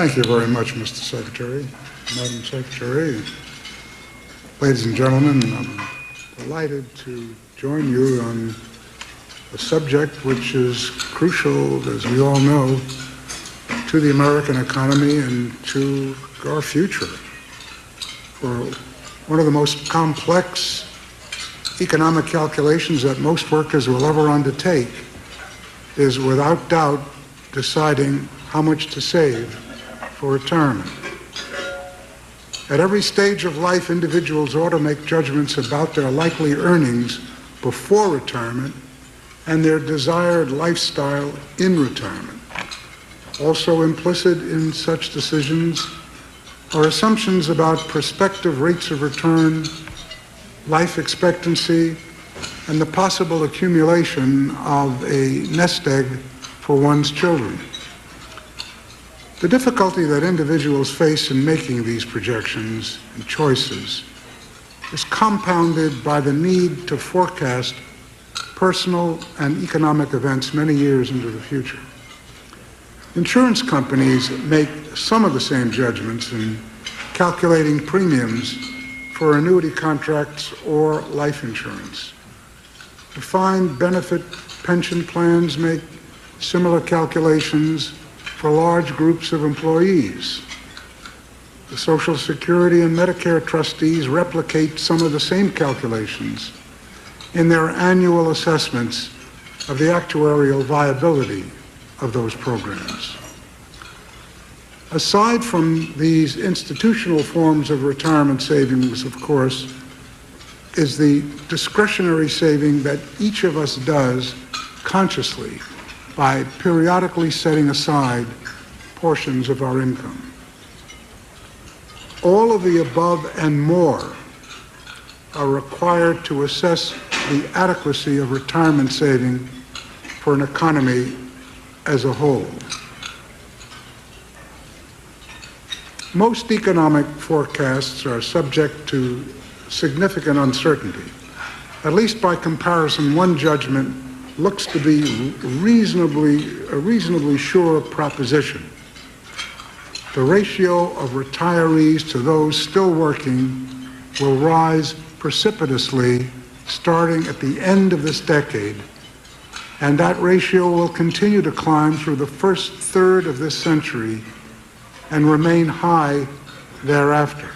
Thank you very much, Mr. Secretary, Madam Secretary. Ladies and gentlemen, I'm delighted to join you on a subject which is crucial, as we all know, to the American economy and to our future. For one of the most complex economic calculations that most workers will ever undertake is, without doubt, deciding how much to save for retirement. At every stage of life, individuals ought to make judgments about their likely earnings before retirement and their desired lifestyle in retirement. Also implicit in such decisions are assumptions about prospective rates of return, life expectancy, and the possible accumulation of a nest egg for one's children. The difficulty that individuals face in making these projections and choices is compounded by the need to forecast personal and economic events many years into the future. Insurance companies make some of the same judgments in calculating premiums for annuity contracts or life insurance. Defined benefit pension plans make similar calculations for large groups of employees. The Social Security and Medicare trustees replicate some of the same calculations in their annual assessments of the actuarial viability of those programs. Aside from these institutional forms of retirement savings, of course, is the discretionary saving that each of us does consciously by periodically setting aside portions of our income. All of the above and more are required to assess the adequacy of retirement saving for an economy as a whole. Most economic forecasts are subject to significant uncertainty. At least by comparison, one judgment looks to be a reasonably sure proposition. The ratio of retirees to those still working will rise precipitously starting at the end of this decade, and that ratio will continue to climb through the first third of this century and remain high thereafter.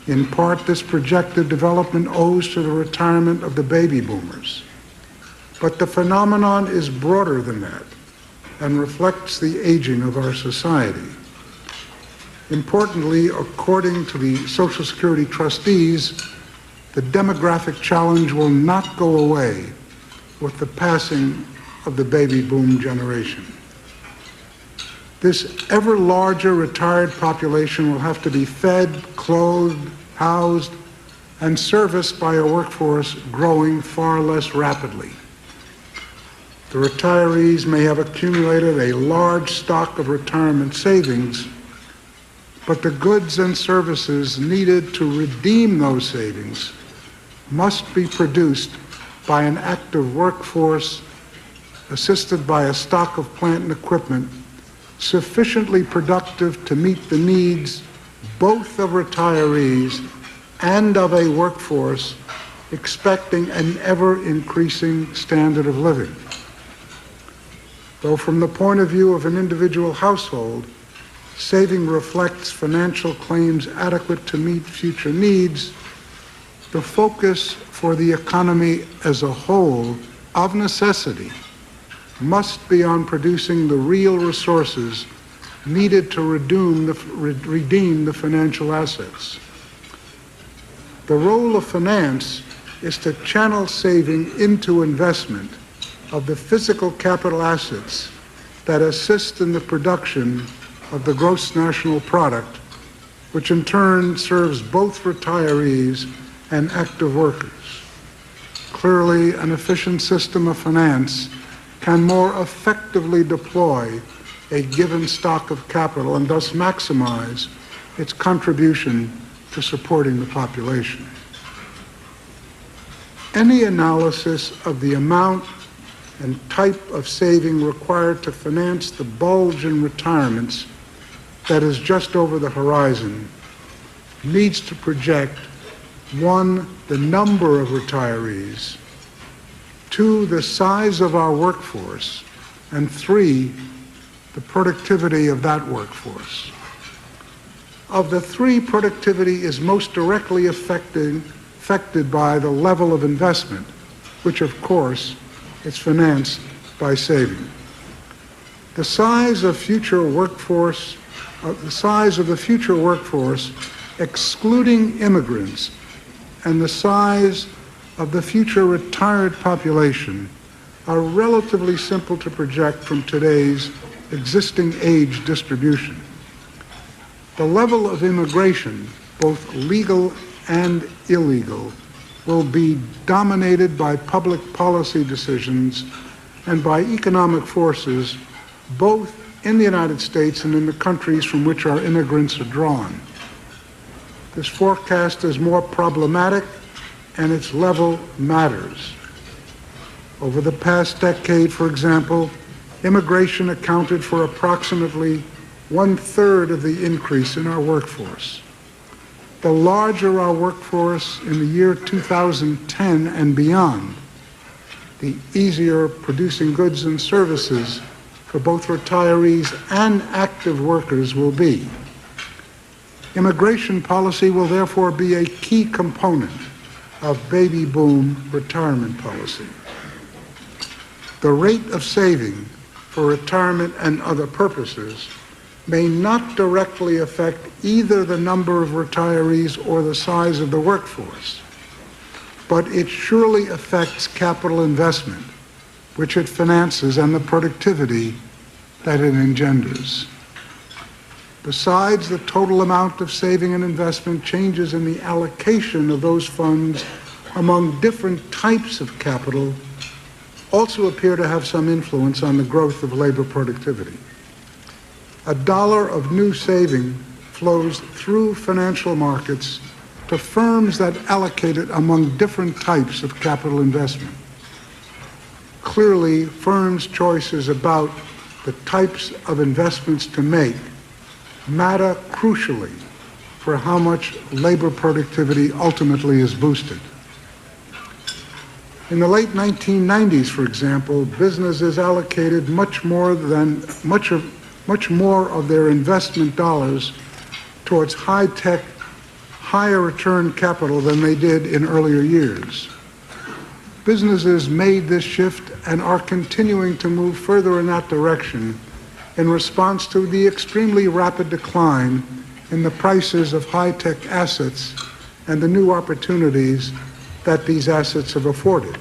In part, this projected development owes to the retirement of the baby boomers. But the phenomenon is broader than that and reflects the aging of our society. Importantly, according to the Social Security trustees, the demographic challenge will not go away with the passing of the baby boom generation. This ever larger retired population will have to be fed, clothed, housed, and serviced by a workforce growing far less rapidly. The retirees may have accumulated a large stock of retirement savings, but the goods and services needed to redeem those savings must be produced by an active workforce assisted by a stock of plant and equipment sufficiently productive to meet the needs both of retirees and of a workforce expecting an ever-increasing standard of living. Though from the point of view of an individual household, saving reflects financial claims adequate to meet future needs, the focus for the economy as a whole, of necessity, must be on producing the real resources needed to redeem the financial assets. The role of finance is to channel saving into investment of the physical capital assets that assist in the production of the gross national product, which in turn serves both retirees and active workers. Clearly, an efficient system of finance can more effectively deploy a given stock of capital and thus maximize its contribution to supporting the population. Any analysis of the amount and type of saving required to finance the bulge in retirements that is just over the horizon needs to project, one, the number of retirees, two, the size of our workforce, and three, the productivity of that workforce. Of the three, productivity is most directly affected by the level of investment, which of course is financed by saving. The size of the future workforce, excluding immigrants, and the size of the future retired population are relatively simple to project from today's existing age distribution. The level of immigration, both legal and illegal, will be dominated by public policy decisions and by economic forces, both in the United States and in the countries from which our immigrants are drawn. This forecast is more problematic, and its level matters. Over the past decade, for example, immigration accounted for approximately 1/3 of the increase in our workforce. The larger our workforce in the year 2010 and beyond, the easier producing goods and services for both retirees and active workers will be. Immigration policy will therefore be a key component of baby boom retirement policy. The rate of saving for retirement and other purposes may not directly affect either the number of retirees or the size of the workforce, but it surely affects capital investment, which it finances, and the productivity that it engenders. Besides, the total amount of saving and investment, changes in the allocation of those funds among different types of capital also appear to have some influence on the growth of labor productivity. $1 of new saving flows through financial markets to firms that allocate it among different types of capital investment. Clearly, firms' choices about the types of investments to make matter crucially for how much labor productivity ultimately is boosted. In the late 1990s, for example, businesses allocated much more of their investment dollars towards high-tech, higher return capital than they did in earlier years. Businesses made this shift and are continuing to move further in that direction in response to the extremely rapid decline in the prices of high-tech assets and the new opportunities that these assets have afforded.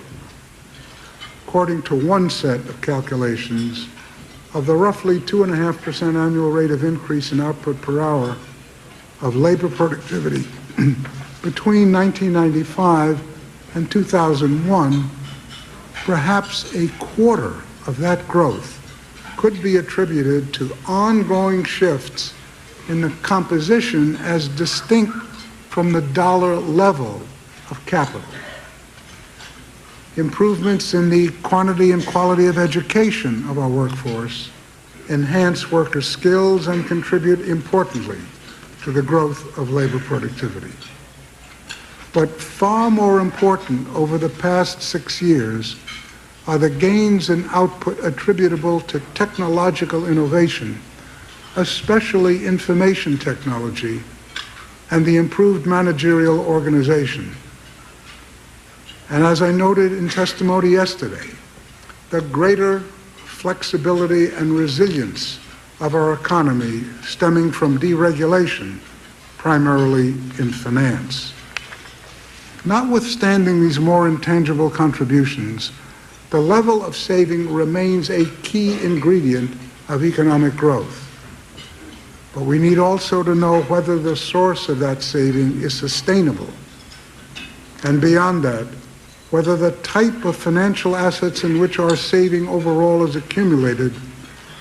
According to one set of calculations, of the roughly 2.5% annual rate of increase in output per hour of labor productivity between 1995 and 2001, perhaps a quarter of that growth could be attributed to ongoing shifts in the composition as distinct from the dollar level of capital. Improvements in the quantity and quality of education of our workforce enhance worker skills and contribute importantly to the growth of labor productivity. But far more important over the past 6 years are the gains in output attributable to technological innovation, especially information technology, and the improved managerial organization. And as I noted in testimony yesterday, the greater flexibility and resilience of our economy stemming from deregulation, primarily in finance. Notwithstanding these more intangible contributions, the level of saving remains a key ingredient of economic growth. But we need also to know whether the source of that saving is sustainable. And beyond that, whether the type of financial assets in which our saving overall is accumulated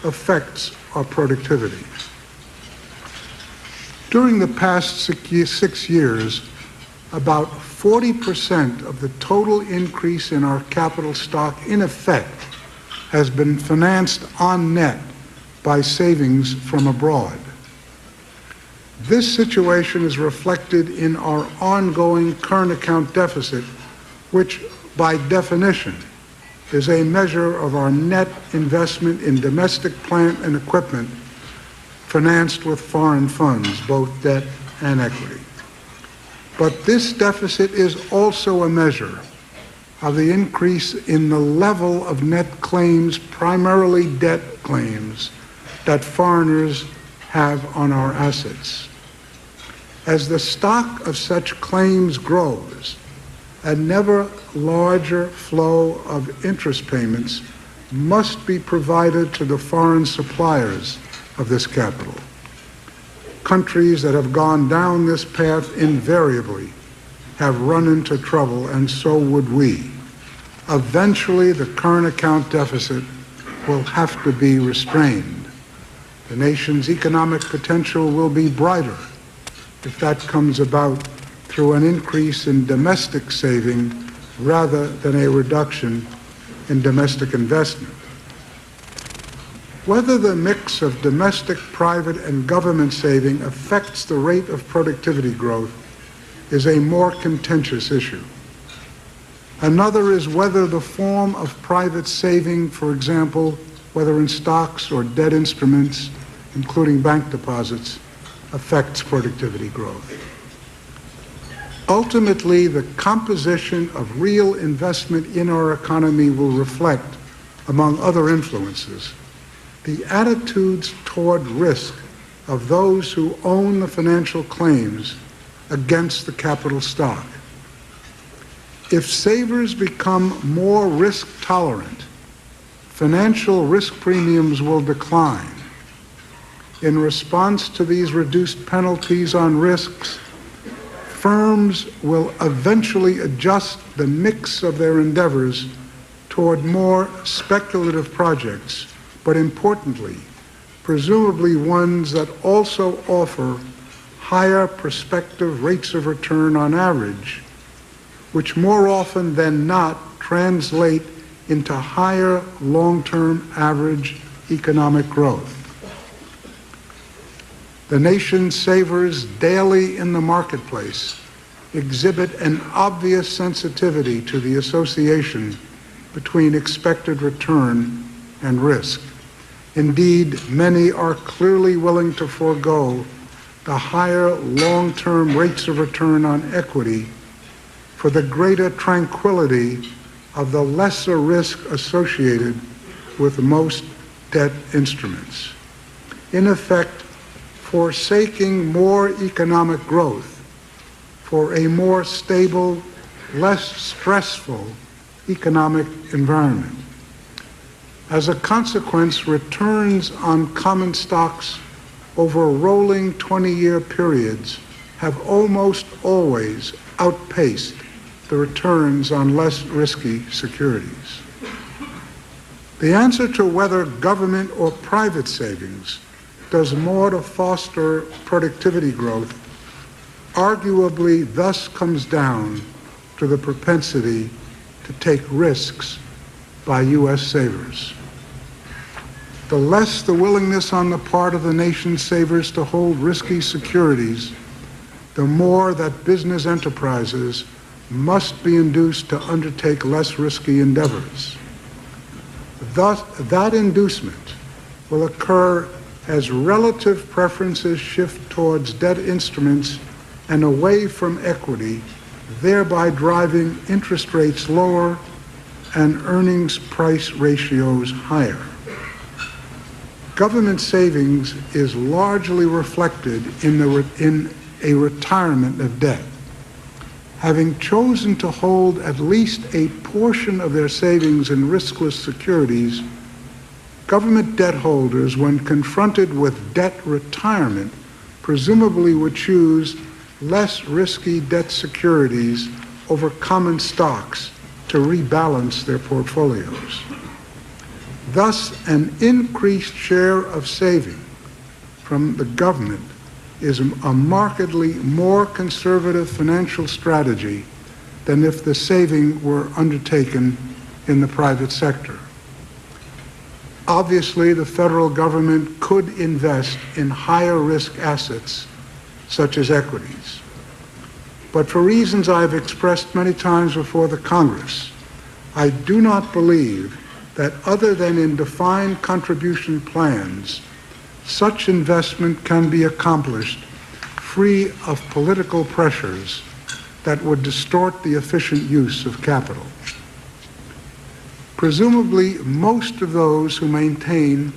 affects our productivity. During the past 6 years, about 40% of the total increase in our capital stock, in effect, has been financed on net by savings from abroad. This situation is reflected in our ongoing current account deficit, which by definition is a measure of our net investment in domestic plant and equipment financed with foreign funds, both debt and equity. But this deficit is also a measure of the increase in the level of net claims, primarily debt claims, that foreigners have on our assets. As the stock of such claims grows, a never larger flow of interest payments must be provided to the foreign suppliers of this capital. Countries that have gone down this path invariably have run into trouble, and so would we. Eventually, the current account deficit will have to be restrained. The nation's economic potential will be brighter if that comes about through an increase in domestic saving rather than a reduction in domestic investment. Whether the mix of domestic, private, and government saving affects the rate of productivity growth is a more contentious issue. Another is whether the form of private saving, for example, whether in stocks or debt instruments, including bank deposits, affects productivity growth. Ultimately, the composition of real investment in our economy will reflect, among other influences, the attitudes toward risk of those who own the financial claims against the capital stock. If savers become more risk tolerant, financial risk premiums will decline. In response to these reduced penalties on risks, firms will eventually adjust the mix of their endeavors toward more speculative projects, but importantly, presumably ones that also offer higher prospective rates of return on average, which more often than not translate into higher long-term average economic growth. The nation's savers daily in the marketplace exhibit an obvious sensitivity to the association between expected return and risk. Indeed, many are clearly willing to forego the higher long-term rates of return on equity for the greater tranquility of the lesser risk associated with most debt instruments. In effect, forsaking more economic growth for a more stable, less stressful economic environment. As a consequence, returns on common stocks over rolling 20-year periods have almost always outpaced the returns on less risky securities. The answer to whether government or private savings does more to foster productivity growth arguably thus comes down to the propensity to take risks by U.S. savers. The less the willingness on the part of the nation's savers to hold risky securities, the more that business enterprises must be induced to undertake less risky endeavors. Thus, that inducement will occur as relative preferences shift towards debt instruments and away from equity, thereby driving interest rates lower and earnings price ratios higher. Government savings is largely reflected in a retirement of debt. Having chosen to hold at least a portion of their savings in riskless securities, government debt holders, when confronted with debt retirement, presumably would choose less risky debt securities over common stocks to rebalance their portfolios. Thus, an increased share of saving from the government is a markedly more conservative financial strategy than if the saving were undertaken in the private sector. Obviously, the federal government could invest in higher risk assets such as equities. But for reasons I've expressed many times before the Congress, I do not believe that other than in defined contribution plans, such investment can be accomplished free of political pressures that would distort the efficient use of capital. Presumably, most of those who maintain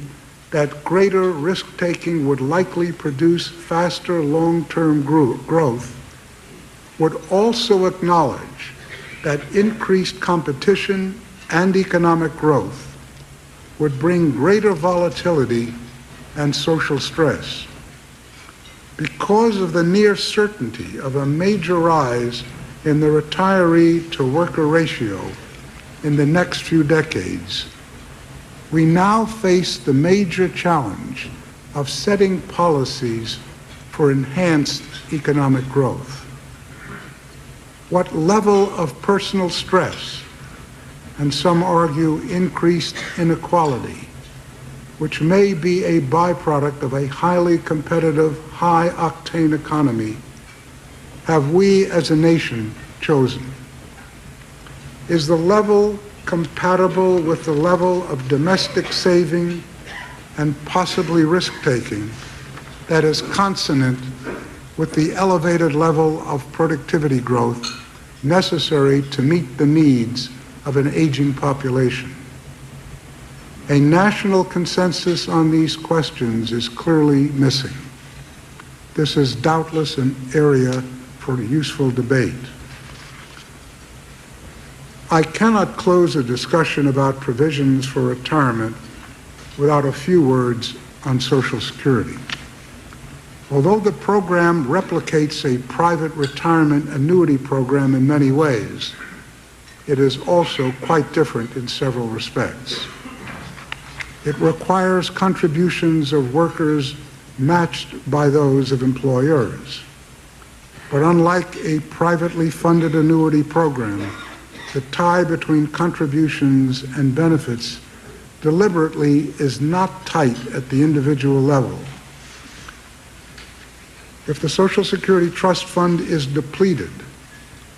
that greater risk-taking would likely produce faster long-term growth would also acknowledge that increased competition and economic growth would bring greater volatility and social stress. Because of the near certainty of a major rise in the retiree-to-worker ratio in the next few decades, we now face the major challenge of setting policies for enhanced economic growth. What level of personal stress, and some argue increased inequality, which may be a byproduct of a highly competitive, high-octane economy, have we as a nation chosen? Is the level compatible with the level of domestic saving and possibly risk-taking that is consonant with the elevated level of productivity growth necessary to meet the needs of an aging population? A national consensus on these questions is clearly missing. This is doubtless an area for useful debate. I cannot close a discussion about provisions for retirement without a few words on Social Security. Although the program replicates a private retirement annuity program in many ways, it is also quite different in several respects. It requires contributions of workers matched by those of employers. But unlike a privately funded annuity program, the tie between contributions and benefits deliberately is not tight at the individual level. If the Social Security Trust Fund is depleted,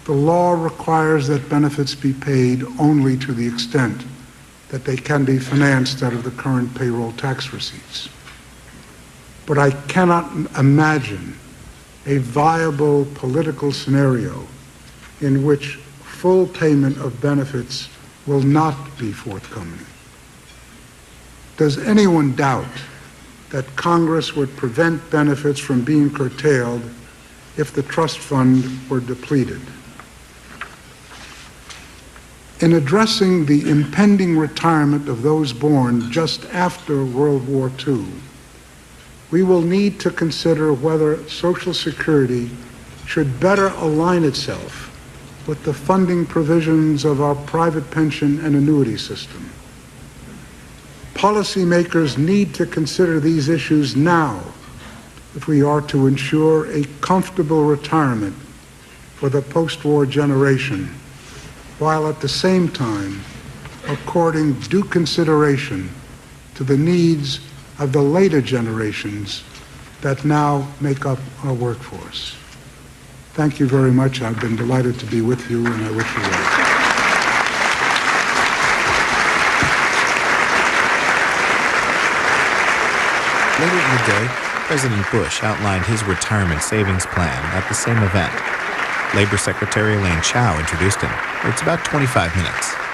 the law requires that benefits be paid only to the extent that they can be financed out of the current payroll tax receipts. But I cannot imagine a viable political scenario in which full payment of benefits will not be forthcoming. Does anyone doubt that Congress would prevent benefits from being curtailed if the trust fund were depleted? In addressing the impending retirement of those born just after World War II, we will need to consider whether Social Security should better align itself with the funding provisions of our private pension and annuity system. Policymakers need to consider these issues now if we are to ensure a comfortable retirement for the post-war generation, while at the same time according due consideration to the needs of the later generations that now make up our workforce. Thank you very much. I've been delighted to be with you, and I wish you well. Later in the day, President Bush outlined his retirement savings plan at the same event. Labor Secretary Elaine Chao introduced him. It's about 25 minutes.